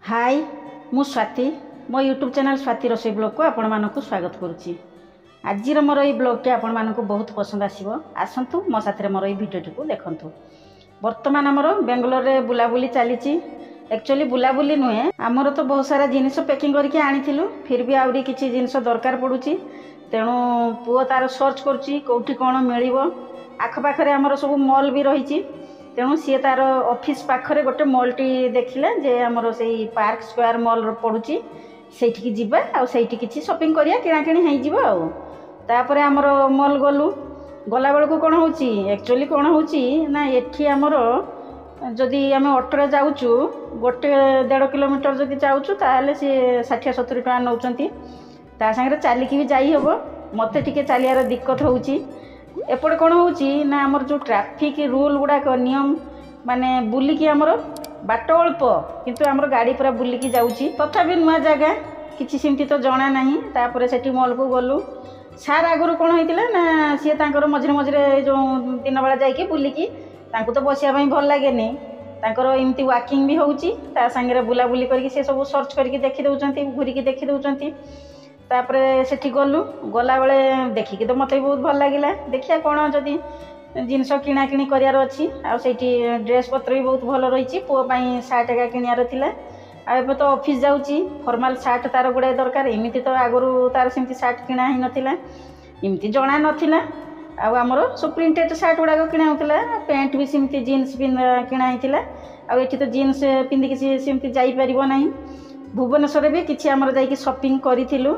हाय मु स्वाति मो YouTube channel Swati रोसई blog को आपण मानक स्वागत करुच्ची। आज मोर ये ब्लॉग टे आपण मानक बहुत पसंद आसो आसतु मो साथ मोर ये भिडियो को देखंतु। वर्तमान आमर बेंगलोर रे बुलाबुली चली एक्चुअली बुलाबुली नुहे आमर तो बहुत सारा जिनिस पैकिंग करके आनीलु फिर भी आहरी किसी जिनिस दरकार पड़ुची तेणु पुओ तार सर्च करुच्ची कौटी कौन मिल आखपाखे आमर सब मॉल भी रही तेणु सी तार ऑफिस पाखरे गोटे मॉल टी देखिला जे आमर से पार्क स्क्वायर मॉल पड़ुची सेठी जीवा आ सेठी किछि शॉपिंग करिया किणाकिणी हो जिवो आ तापर आमर मॉल गलु गला बेलू कौन होची एक्चुअली कौन होची ना एठी आमर जदि आम ऑटो जाऊँ गोटे 1.5 किलोमीटर जदि जाऊँ ताहले सी 60-70 टका नौचंती ता संगे चलिकी भी जाई हबो मते टिके चलियार दिक्कत होची। एपटे कौन होची ना आमर जो ट्रैफिक रूल गुड़ाक नियम माने बुलिकी आमर बाट अल्प किंतु आमर गाड़ी पूरा बुलिकी जाऊँगी तथापि नुआ जगह किसी सेमती तो जना नहीं तापर सेठी मॉल को गलु सार आगुरी कौन होता ना सी तांकर मझे मझे जो दिन बेला जाइए बुलिकी तांको तो बसिया भल लगे तांकर एमती वाकिंग भी होची ता संगे बुलाबुली करके से सब सर्च करके देखी दउचंती घूरिकी देखी दउचंती तापर सेठी गलु गला बेले देखिकी तो मत बहुत भल लगे देखिया कौन जदि जिनस किणाकिणी करार अच्छी आठी ड्रेस पत्र भी बहुत भल रही पुओपाई सार्ट एका किणार थिला आ तो ऑफिस जाऊँगी फॉर्मल सार्ट तार गुड़ाए दरकार एमती तो आगु तार सेमती सार्ट किणा ही नाला एमती जना नाला आमर सब प्रिंटेड सार्ट गुड़ाक किणा होता पैंट भी सेमती जीन्स किणा होता आठी तो जीन्स पिंधिकी सेमती जापर ना भुवनेश्वर भी किसी आमर जाकि शॉपिंग करूँ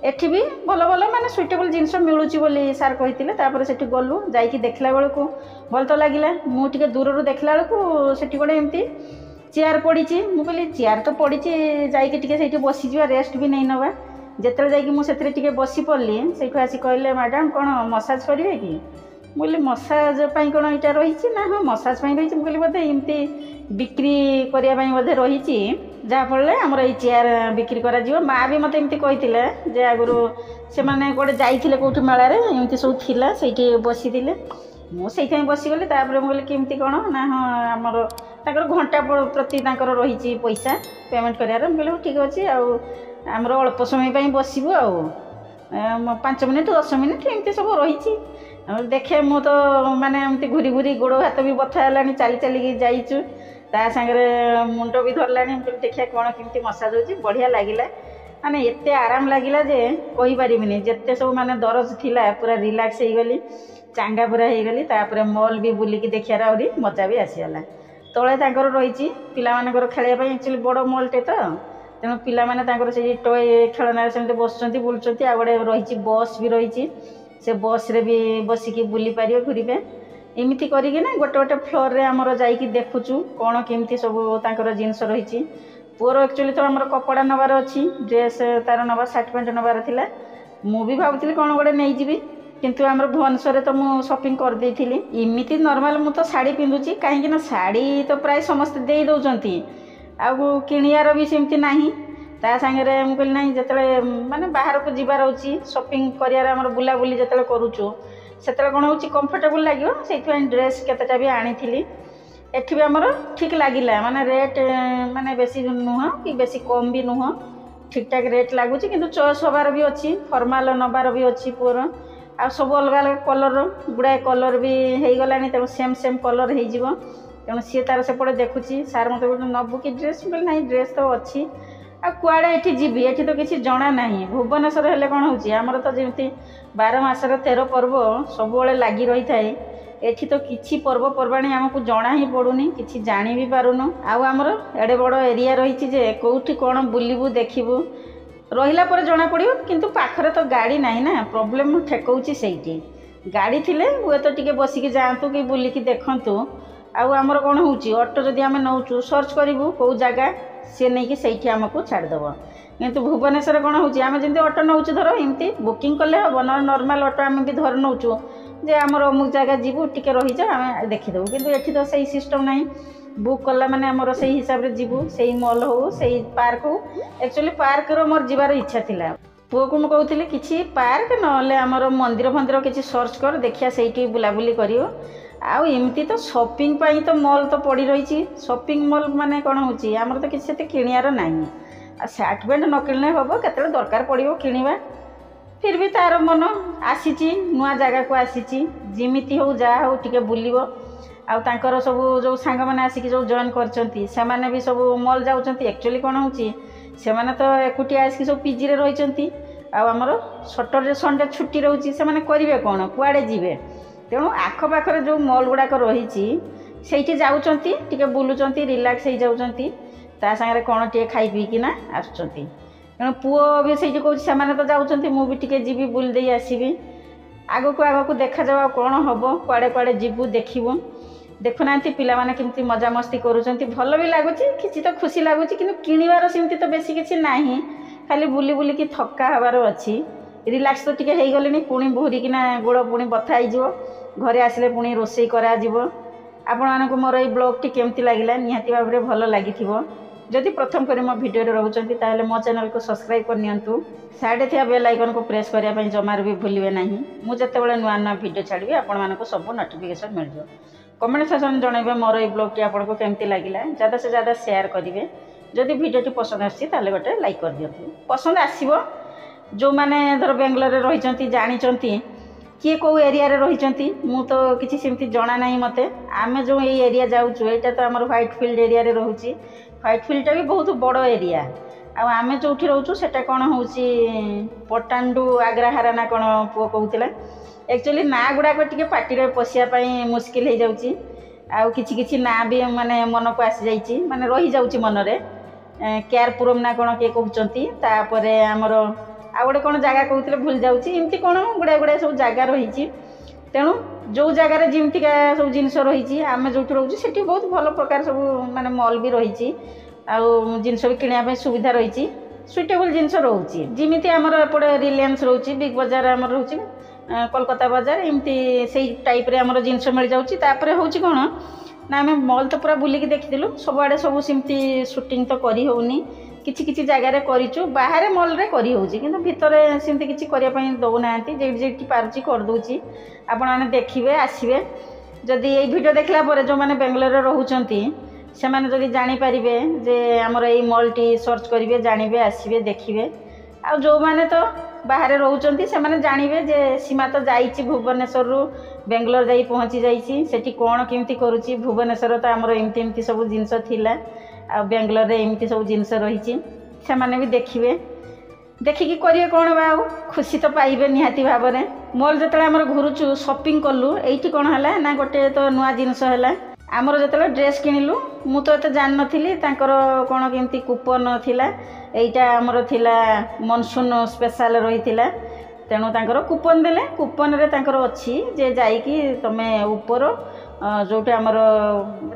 एठी भी भल भल माने सुइटेबल जिनस मिलूची बोली सार कही तापर सेठी गलु जाइकी देखला बेलू भल तो लगिला मुझे दूर देखला बेलू सेठी गोटे एमती चेयर पड़ी मु कहली चेयर तो पड़ी जाइए बसीजा रेस्ट भी नहीं नवा जिते जाकि मुझे बसी पड़ली से आसी कहले मैडम कौन मसाज करेंगे कि मुझे मसाज कौन यहाँ रही ना हाँ मसाज रही मुझे बोधे एमती बिक्री करने बोधे रही जहाँफल आमर ये चेयर बिक्री करा माँ भी मत एमती कही जे आगुरी से मैंने गोटे जाइए कौटी मेलार एमती सब थिला से बसी मुझे बसीगली मुझे केमती कौन ना हाँ आमर ताकर घंटा प्रति रही पैसा पेमेंट करार मुझे ठीक अच्छे आमर अल्प समय बसबू आ 5 मिनिट 10 मिनिट एमती सब रही देखे मु तो माने एमती घूरी घूरी गोड़ हाथ भी बथा है चली चलिकी जाइचु ता सांगरे मुंड भी धरलानी देखिए कौन केमती मसाज हो बढ़िया लगिला माने एते आराम लगिला जे कहि परिबिनी जेते सब माने दरज थिला पूरा रिलैक्स हो गली चांगा पूरा हो गली तापर मॉल भी बुलिकी देखियार आउरी मजा भी आसीगला तले तांकर रही पिलामानकर खेलिया एक्चुअली बड़ मॉलटे तो तेणु पिला माने तांकर से टॉय खेलना से बस बुलुंट आ गए रही बस भी रही से बस रे भी बसिकी बुली पारे घूरे एमती करके ना गोटे गोटे फ्लोर रे आमर जाइकी देखुचु कौन केमती सब तांकर जिनस रही पुअर एक्चुअली तो आमर कपड़ा नबार अच्छी ड्रेस तार नबार सार्ट पैंट नबार थिला मु भी भावुଥିଲି कौन गोटे नहीं जीवी किंतु आमर भुवनेश्वर तो मु शॉपिंग कर देइथिली इमिति नॉर्मल मु तो साड़ी पिंधुची कहीं ना साड़ी तो प्राय समस्त दे दउचंती आउ किणियार भी सेमती नाही ता सांगे मुझे ना जिते माने बाहर को जीवार अच्छी शॉपिंग कर बुलाबुली जिते करुचु से कौन हो कंफर्टेबल लगे से ड्रेस केतेटा भी आनी एठी भी आमर ठीक लगिला माने रेट माने बेसी नुह कि बेसी कम भी नुह ठीक ठाक रेट लगुच कि चॉइस हबार भी अच्छी फॉर्मल नबार भी अच्छी पुअर आ सब अलग अलग कलर गुड़ाए कलर भी हो गलानी तेणु सेम सेम कलर हो तेणु सी तार सेपटे देखुची सार मत नबू कि ड्रेस ना ड्रेस तो अच्छी आ कुआड़े एठी जीवी एठी तो किसी जना नहीं भुवनेश्वर हेले कौन होची आमर तो जमी 12 मासर 13 पर्व सब लगी रही थाए एठी तो किसी पर्वपर्वाणी आमको जना ही पड़ुनी किसी जानी भी पारुनु आमर एडे बड़ एरिया रही जे कौटी कौन बुलबू देखबू रहिला पर जना पड़ियो किंतु पाखरे तो गाड़ी नहीं ना प्रॉब्लम ठेकौची सेठी गाड़ी थिले हुए तो टिके बसिकी जातु कि बुलिकी देखंतु आमर कौन होची ऑटो जदि आमे नौचु सर्च करिवु को जगह सी नहीं कि सही आमको छाड़देव किंतु भुवनेश्वर कौन होची आमे जंती ऑटो नौचु धर एमती बुकिंग कले हम न नॉर्मल ऑटो आमे भी धर नौचु जे आमर अमुक जगह जीवु टिके रही जा आमे देखिदेबु किंतु एठी तो सही सिस्टम नहीं बुक कला माने आमर सही हिसाब रे जीवु सही मॉल हो सही पार्क हो एक्चुअली पार्क रो मोर जीवार इच्छा थिला पुओ को मुझे कहती कि पार्क ना आमर मंदिर फंदिर किसी सर्च कर देखिया से बुलाबुली करियो आउ एमती तो शॉपिंग पाई तो मॉल तो पड़ी रही शॉपिंग मॉल माने कौन होची आमर तो किसी से किणियार नहीं आ सार्ट पैंट न किणले हम केते दरकार पड़ो किणवा फिर भी तार मन आसी नुआ जगह को आसी जिमिति हो जा हो टिके बुलिबो आउ तांकर सब जो सांग मैंने आसिक जो जॉइन करछंती से माने भी सब मॉल जाउछंती एक्चुअली कौन होची से माने तो एकुटिया आसिक सब पीजी रे रहिछंती आमर सैटरडे संडे छुट्टी रोचे से माने करिवे कौन कुआडे जीवे तेणु आखपाखरे जो मॉल गुड़ाक रही से जाऊँगी टे बुलूँ रिलैक्स हो जाऊँगी ता सागर कौन टे खाई पीकिना आसुँच तेणु पुओ भी से कहूँ से तो जाऊँगी मुझे टे जी बुल दे आसबि आग को आग को देखा जाओ कौन हम कुआड़े कुआड़े जीवु देखू देखुना पिलाने केमती मजा मस्ती करुँच भल भी लगुच कि तो खुशी लगुच कि किणवार सेमती तो बेसी किसी ना खाली बुली बुलिकी थका हबार अच्छी रिलैक्स तो टिके हो गले पुणी भूरिकिना गोड़ पुणी बथा हो घरे आसिले पुणी रोषे करा आपण मानक मोर ये ब्लॉग टी केमती लगिला निहाती भाव में भल लगी जदि प्रथम कर मो भिडियो रोचंती ताले मो चैनल को सब्सक्राइब करनियंतु साइड थिया बेल आइकन को प्रेस करिया पई जमार भी भूलिबे नाही मु जतेबेले नुआ नुआ भिडियो छाड़बी आपण मानक सब नोटिफिकेशन मिल जाओ कमेंट सेक्शन जनइबे मोर ये ब्लॉग टी आपको केमती लगिला ज़्यादा से ज़्यादा शेयर करेंगे जदि भिडियो टी पसंद आसी ताले गोटे लाइक कर दियंतु पसंद आसीबो जो माने धर बेंगलोर रे रहिचंती जानिचंती किए कौ एरिया रे रहिचंती मु तो किछि सेमती जणा नाही मते आमे जो ए एरिया जाउछु एटा तो हमर व्हाइट फील्ड एरिया रे रहुची व्हाइट फील्ड भी बहुत बड़ एरिया आमे जोठी रहउछु सेटा कोन होउची पटांडू आग्राहारा ना कोन पो कहउतिला एक्चुअली ना गुडा को टिके पार्टी रे पसिया पई मुश्किल हे जाउची आउ किछि किछि ना भी माने मन को आसी जाइची माने रही जाउची मन रे केयारपुरम ना कोन के कहउचंती तापरे हमर आ गोटे कौन जगह कहते भूल जाऊँगी एमती कौन गुड़ा गुड़ा सब जगह रही तेणु जो जगार जमीका सब जिनस रही आम जो रोचे से बहुत भल प्रकार सब माने मॉल भी रही जिनस भी किणापी सुविधा रही सुइटेबल जिनस रोचे जमी आमर एपटे रिलायंस रोचे बिग बजार आम रोचे कोलकाता बाजार एमती से टाइप आमर जिनस मिल जाऊँगी हूँ कौन ना आम मॉल तो पूरा बुलिकी देखीलु सबुआड़े सब सेमती सुटिंग तो करी होनी किछि किछि जगह रे करिचु बाहर मॉल रे करी होउची किंतु भितरे सेमती किछि करिया पई दउ नांती जेठी पारुची कर दोउची आपण माने देखिबे आसीबे जदि ए वीडियो देखला परे जो माने बेंगलोर रे रहउचंती से माने जदि जानि परिबे जे हमर ए मॉल टी सर्च करिवे जानिबे आसीबे देखिबे आ जो माने तो बाहर रहउचंती से माने जानिबे जे सीमा तो जाईची भुवनेश्वर रु बेंगलोर जाई पहुंची जाईची सेठी कोन केमती करूची भुवनेश्वर तो हमर एमती एमती सब जिंस थिला आ बेंगलोर रे एमती सब जिनस रही से माने भी देखिए देखिकी करिए कौन बा खुशी तो पाइबे निहाती भाव में मॉल जो आम घुरुचु शॉपिंग कलु ये कौन है ना गोटे तो नुआ जिनस है आमर जो ड्रेस किणिलु मु तो ये जान नी कौन केमती कूपन थिला एटा आमर थिला मनसून स्पेशल रही तेणु तांकर कूपन देले कूपन रे तांकर अच्छी जे जाइकी तमे ऊपर जोटे आमर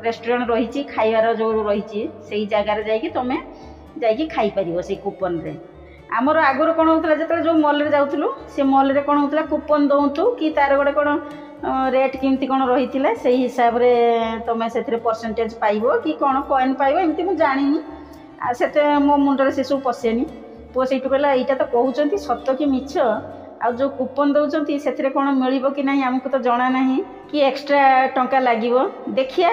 रेस्टोरेंट रही खाइबार जो रही से जगार जाइकी तमे जाइकी खाई परिबो से कूपन रे आमर आगुर कौन होता जो जो मॉल रे जाउथलु से मॉल रे कौन होता कूपन दउतु कि तार गोटे कौन रेट केमती कौन रही से हिसाब रे तमे से परसेंटेज पाइबो कि कौन कॉइन पाइबो एमती मु जानिनी आ सेते मो मुंडरे से सब पसेनी पुओ सेठू कहला एटा तो कहउचंती सत्य कि मिछ आ जो कूपन दउचंती सेथिरे कोन मिलिबो कि नहीं हमको तो जणा नहीं कि एक्स्ट्रा टंका लागिबो देखिया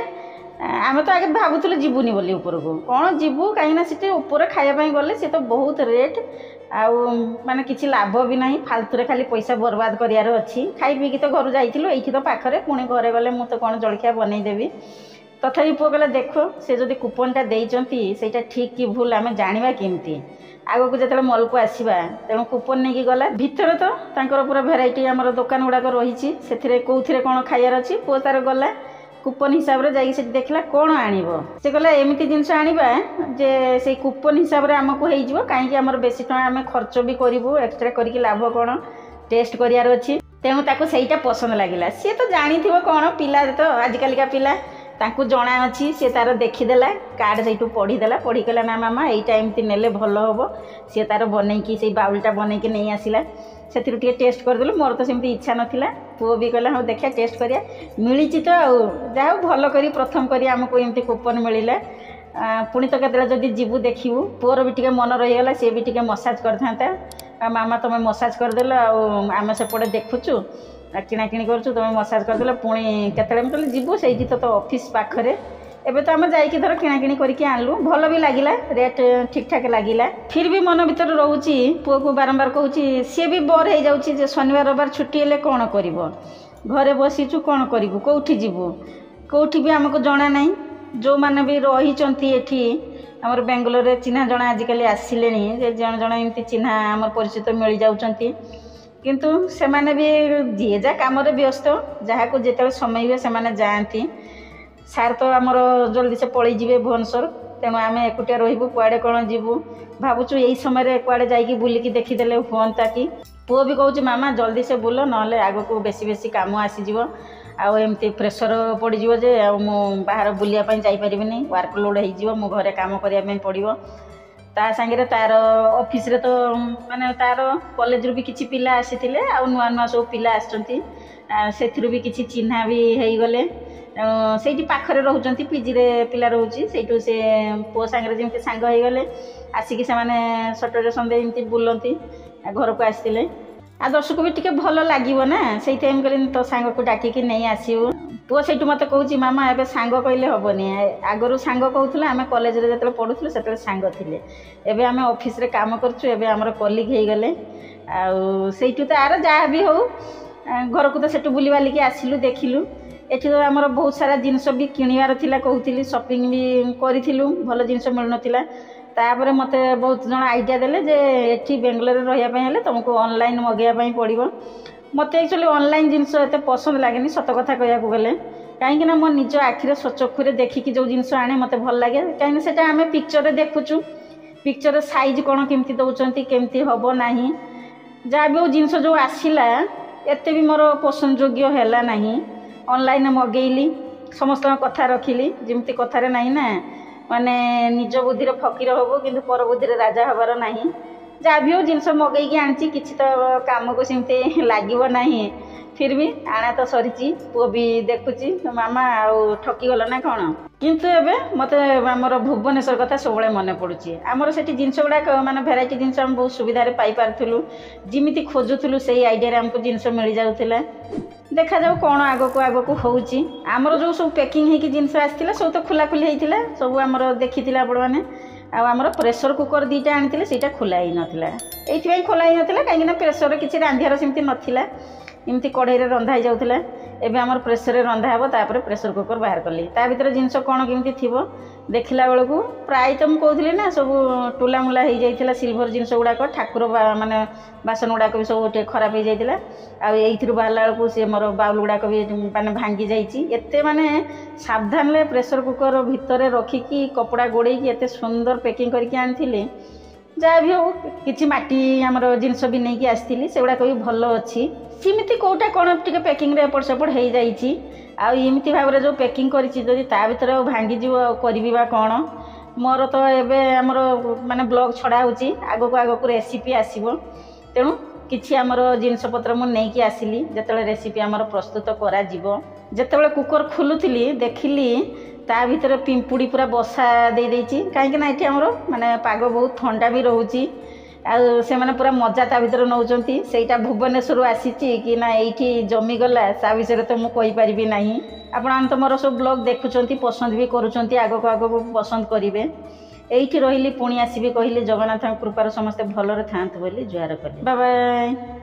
आमे तो आगे भाबुतले जीवुनी बोली ऊपर को कौन जीवु कहीं ना सीटे ऊपर खाया पई गले से तो बहुत रेट आउ माने किछि लाभ भी नहीं फालतू रे खाली पैसा बर्बाद करियार अछि खाई पी की तो घर जाइतिलो एठी तो पाखरे पुणी घरे गले मु तो कोन जलखिया बनै देबी तथापि पुओ कहला देखो से जदि कूपनटा देइचंती सेटा ठीक कि भूल आमे जानिबा केमती आगो को जतले मॉल को आसीबा तेणु कूपन नहीं कि गला भितर तो तांकर पूरा भेराइटी आमर दुकान गुड़ाक रही से कौन कौन खाइबार अच्छी पुओ तार गला कूपन हिसाब रे जाई से देखला कौन आनिबो से कहला एमिति जिनस आनिबा जे से कूपन हिसाब रे हमको हेइ जिवो काहे कि हमर बेसी टका आमे खर्च भी करिवो एक्स्ट्रा करिकि लाभ कौन टेस्ट करियार अच्छी तेणु ताको सेटा पसंद लागिला सी तो जानिथिबो कौन पिला तो आजिकालिका पिला तांकु जना अच्छी सी तार देखीदेला कार्ड से पढ़ीदेला पढ़ी कहला ना मामा यहीटा एमती नेले भल हम सी तार बनईकी से बाउलटा बनईकी नहीं आसला से टेस्ट करदेलु मोर तो सेमती इच्छा नाला पुओ भी कहला हाँ देखिया टेस्ट करिया मिली तो जहा भल कर प्रथम कर आमको एमती कूपन मिलला पुणी तो केतला जदि जीवु देखिबु पुओर भी टिके मन रहीगला सी भी टिके मसाज करथांता मामा तुम मसाज करदेल आम सेपटे देखुचु କିଣାକିଣି କରୁଛୁ, ତୁମେ ମସାଜ କରିଦେଲେ ପୁଣି କେତେବେଳେ ମୁଁ କହିଲି ଯିବୁ ସେଇଠି ତ ଅଫିସ୍ ପାଖରେ। ଏବେ ତ ଆମେ ଯାଇକି ଧର କିଣାକିଣି କରିକି ଆଣିଲୁ, ଭଲ ବି ଲାଗିଲା, ରେଟ୍ ଠିକ୍ ଠାକ୍ ଲାଗିଲା। ଫିର୍ ବି ମନ ଭିତରେ ରହୁଛି, ପୁଅକୁ ବାରମ୍ବାର କହୁଛି, ସିଏ ବି ବୋର୍ ହେଇଯାଉଛି ଯେ ଶନିବାର ରବିବାର ଛୁଟି ହେଲେ କ'ଣ କରିବ, ଘରେ ବସିଛୁ କ'ଣ କରିବୁ, କେଉଁଠି ଯିବୁ, କେଉଁଠି ବି ଆମକୁ ଜଣା ନାହିଁ। ଯେଉଁମାନେ ବି ରହିଛନ୍ତି ଏଠି ଆମର ବେଙ୍ଗଲୋରରେ ଚିହ୍ନା ଜଣା ଆଜିକାଲି ଆସିଲେଣି, ଯେ ଜଣେ ଜଣେ ଏମିତି ଚିହ୍ନା ଆମର ପରିଚିତ ମିଳିଯାଉଛନ୍ତି। କିନ୍ତୁ ସେମାନେ ବି ଯିଏ ଯାହା କାମରେ ବ୍ୟସ୍ତ, ଯାହାକୁ ଯେତେବେଳେ ସମୟ ହୁଏ ସେମାନେ ଯାଆନ୍ତି। ସାର୍ ତ ଆମର ଜଲ୍ଦି ସେ ପଳେଇ ଯିବେ ଭୁବନେଶ୍ୱର, ତେଣୁ ଆମେ ଏକୁଟିଆ ରହିବୁ, କୁଆଡ଼େ କ'ଣ ଯିବୁ ଭାବୁଛୁ। ଏଇ ସମୟରେ କୁଆଡ଼େ ଯାଇକି ବୁଲିକି ଦେଖିଦେଲେ ହୁଅନ୍ତା କି। ପୁଅ ବି କହୁଛି ମାମା ଜଲ୍ଦି ସେ ବୁଲ, ନହେଲେ ଆଗକୁ ବେଶୀ ବେଶୀ କାମ ଆସିଯିବ, ଆଉ ଏମିତି ପ୍ରେସର ପଡ଼ିଯିବ ଯେ ଆଉ ମୁଁ ବାହାର ବୁଲିବା ପାଇଁ ଯାଇପାରିବିନି, ୱାର୍କ ଲୋଡ଼ ହେଇଯିବ, ମୁଁ ଘରେ କାମ କରିବା ପାଇଁ ପଡ଼ିବ। ତା ସାଙ୍ଗରେ ତାର ଅଫିସରେ ତ ମାନେ ତାର କଲେଜରୁ ବି କିଛି ପିଲା ଆସିଥିଲେ, ଆଉ ନୂଆ ନୂଆ ସବୁ ପିଲା ଆସିଛନ୍ତି, ସେଥିରୁ ବି କିଛି ଚିହ୍ନା ବି ହେଇଗଲେ। ସେଇଠି ପାଖରେ ରହୁଛନ୍ତି, ପିଜିରେ ପିଲା ରହୁଛି, ସେଇଠୁ ସେ ପୁଅ ସାଙ୍ଗରେ ଯେମିତି ସାଙ୍ଗ ହେଇଗଲେ, ଆସିକି ସେମାନେ ସଟର୍ଡେ ସନ୍ଡେ ଏମିତି ବୁଲନ୍ତି, ଘରକୁ ଆସିଥିଲେ। ଆଉ ଦର୍ଶକୁ ବି ଟିକେ ଭଲ ଲାଗିବ ନା, ସେଇଥିପାଇଁ ମୁଁ କହିଲି ତୋ ସାଙ୍ଗକୁ ଡାକିକି ନେଇ ଆସିବୁ। ପୁଅ ସେଇଠୁ ମୋତେ କହୁଛି ମାମା ଏବେ ସାଙ୍ଗ କହିଲେ ହେବନି, ଆଗରୁ ସାଙ୍ଗ କହୁଥିଲା, ଆମେ କଲେଜରେ ଯେତେବେଳେ ପଢ଼ୁଥିଲୁ ସେତେବେଳେ ସାଙ୍ଗ ଥିଲେ, ଏବେ ଆମେ ଅଫିସରେ କାମ କରୁଛୁ, ଏବେ ଆମର କଲିଗ ହେଇଗଲେ। ଆଉ ସେଇଠୁ ତ ଆର ଯାହା ବି ହଉ, ଘରକୁ ତ ସେଠୁ ବୁଲିବାଲିକି ଆସିଲୁ, ଦେଖିଲୁ। ଏଠି ତ ଆମର ବହୁତ ସାରା ଜିନିଷ ବି କିଣିବାର ଥିଲା, କହୁଥିଲି ସପିଂ ବି କରିଥିଲୁ, ଭଲ ଜିନିଷ ମିଳୁନଥିଲା। ତାପରେ ମୋତେ ବହୁତ ଜଣ ଆଇଡ଼ିଆ ଦେଲେ ଯେ ଏଠି ବେଙ୍ଗଲୋରରେ ରହିବା ପାଇଁ ହେଲେ ତୁମକୁ ଅନଲାଇନ୍ ମଗାଇବା ପାଇଁ ପଡ଼ିବ। ମୋତେ ଆକ୍ଚୁଆଲି ଅନଲାଇନ୍ ଜିନିଷ ଏତେ ପସନ୍ଦ ଲାଗେନି ସତ କଥା କହିବାକୁ ଗଲେ, କାହିଁକିନା ମୋ ନିଜ ଆଖିରେ ସ୍ୱଚକ୍ଷୁରେ ଦେଖିକି ଯେଉଁ ଜିନିଷ ଆଣେ ମୋତେ ଭଲ ଲାଗେ। କାହିଁକିନା ସେଇଟା ଆମେ ପିକ୍ଚରରେ ଦେଖୁଛୁ, ପିକ୍ଚରରେ ସାଇଜ୍ କ'ଣ କେମିତି ଦେଉଛନ୍ତି, କେମିତି ହେବ ନାହିଁ, ଯାହା ବି ହଉ ଜିନିଷ ଯେଉଁ ଆସିଲା ଏତେ ବି ମୋର ପସନ୍ଦ ଯୋଗ୍ୟ ହେଲା ନାହିଁ। ଅନଲାଇନ୍ ମଗେଇଲି, ସମସ୍ତଙ୍କ କଥା ରଖିଲି, ଯେମିତି କଥାରେ ନାହିଁ ନା ମାନେ ନିଜ ବୁଦ୍ଧିରେ ଫକୀର ହେବୁ କିନ୍ତୁ ପର ବୁଦ୍ଧିରେ ରାଜା ହେବାର ନାହିଁ। ଯାହା ବି ହଉ ଜିନିଷ ମଗେଇକି ଆଣିଛି, କିଛି ତ କାମକୁ ସେମିତି ଲାଗିବ ନାହିଁ, ଫିର୍ ବି ଆଣା ତ ସରିଛି। ପୁଅ ବି ଦେଖୁଛି ମାମା ଆଉ ଠକିଗଲ ନା କ'ଣ। କିନ୍ତୁ ଏବେ ମୋତେ ଆମର ଭୁବନେଶ୍ୱର କଥା ସବୁବେଳେ ମନେ ପଡ଼ୁଛି। ଆମର ସେଠି ଜିନିଷ ଗୁଡ଼ାକ ମାନେ ଭେରାଇଟି ଜିନିଷ ଆମେ ବହୁତ ସୁବିଧାରେ ପାଇପାରୁଥିଲୁ, ଯେମିତି ଖୋଜୁଥିଲୁ ସେଇ ଆଇଡ଼ିଆରେ ଆମକୁ ଜିନିଷ ମିଳିଯାଉଥିଲା। ଦେଖାଯାଉ କ'ଣ ଆଗକୁ ଆଗକୁ ହେଉଛି। ଆମର ଯେଉଁ ସବୁ ପ୍ୟାକିଂ ହେଇକି ଜିନିଷ ଆସିଥିଲା ସବୁ ତ ଖୋଲାଖୋଲି ହେଇଥିଲା, ସବୁ ଆମର ଦେଖିଥିଲେ ଆପଣମାନେ। ଆଉ ଆମର ପ୍ରେସର କୁକର ଦୁଇଟା ଆଣିଥିଲେ, ସେଇଟା ଖୋଲା ହେଇନଥିଲା। ଏଇଥିପାଇଁ ଖୋଲା ହେଇନଥିଲା କାହିଁକିନା ପ୍ରେସରରେ କିଛି ରାନ୍ଧିବାର ସେମିତି ନଥିଲା, ଏମିତି କଢ଼େଇରେ ରନ୍ଧା ହେଇଯାଉଥିଲା। ଏବେ ଆମର ପ୍ରେସରରେ ରନ୍ଧା ହେବ, ତାପରେ ପ୍ରେସର କୁକର ବାହାର କଲି। ତା ଭିତରେ ଜିନିଷ କ'ଣ କେମିତି ଥିବ ଦେଖିଲା ବେଳକୁ ପ୍ରାୟତଃ ମୁଁ କହୁଥିଲି ନା ସବୁ ଟୁଲାମୁଲା ହେଇଯାଇଥିଲା, ସିଲଭର ଜିନିଷ ଗୁଡ଼ାକ, ଠାକୁର ମାନେ ବାସନ ଗୁଡ଼ାକ ବି ସବୁ ଟିକେ ଖରାପ ହେଇଯାଇଥିଲା। ଆଉ ଏଇଥିରୁ ବାହାରିଲା ବେଳକୁ ସେ ମୋର ବାଉଲ ଗୁଡ଼ାକ ବି ମାନେ ଭାଙ୍ଗି ଯାଇଛି। ଏତେ ମାନେ ସାବଧାନରେ ପ୍ରେସର କୁକର ଭିତରେ ରଖିକି କପଡ଼ା ଗୋଡ଼େଇକି ଏତେ ସୁନ୍ଦର ପ୍ୟାକିଂ କରିକି ଆଣିଥିଲି। ଯାହା ବି ହଉ କିଛି ମାଟି ଆମର ଜିନିଷ ବି ନେଇକି ଆସିଥିଲି, ସେଗୁଡ଼ାକ ବି ଭଲ ଅଛି। ସେମିତି କେଉଁଟା କ'ଣ ଟିକେ ପ୍ୟାକିଂରେ ଏପଟ ସେପଟ ହେଇଯାଇଛି। ଆଉ ଏମିତି ଭାବରେ ଯେଉଁ ପ୍ୟାକିଂ କରିଛି ଯଦି ତା ଭିତରେ ଆଉ ଭାଙ୍ଗିଯିବ ଆଉ କରିବି ବା କ'ଣ। ମୋର ତ ଏବେ ଆମର ମାନେ ବ୍ଲଗ୍ ଛଡ଼ା ହେଉଛି, ଆଗକୁ ଆଗକୁ ରେସିପି ଆସିବ, ତେଣୁ କିଛି ଆମର ଜିନିଷପତ୍ର ମୁଁ ନେଇକି ଆସିଲି ଯେତେବେଳେ ରେସିପି ଆମର ପ୍ରସ୍ତୁତ କରାଯିବ। ଯେତେବେଳେ କୁକର ଖୋଲୁଥିଲି ଦେଖିଲି ତା ଭିତରେ ପିମ୍ପୁଡ଼ି ପୁରା ବସା ଦେଇଛି, କାହିଁକିନା ଏଠି ଆମର ମାନେ ପାଗ ବହୁତ ଥଣ୍ଡା ବି ରହୁଛି, ଆଉ ସେମାନେ ପୁରା ମଜା ତା ଭିତରେ ନେଉଛନ୍ତି। ସେଇଟା ଭୁବନେଶ୍ୱରରୁ ଆସିଛି କି ନା ଏଇଠି ଜମିଗଲା ତା ବିଷୟରେ ତ ମୁଁ କହିପାରିବି ନାହିଁ। ଆପଣମାନେ ତ ମୋର ସବୁ ବ୍ଲଗ୍ ଦେଖୁଛନ୍ତି, ପସନ୍ଦ ବି କରୁଛନ୍ତି, ଆଗକୁ ଆଗକୁ ପସନ୍ଦ କରିବେ। ଏଇଠି ରହିଲି, ପୁଣି ଆସିବି କହିଲି। ଜଗନ୍ନାଥଙ୍କ କୃପାରୁ ସମସ୍ତେ ଭଲରେ ଥାଆନ୍ତୁ ବୋଲି ଜୁହାର କଲି। Bye bye.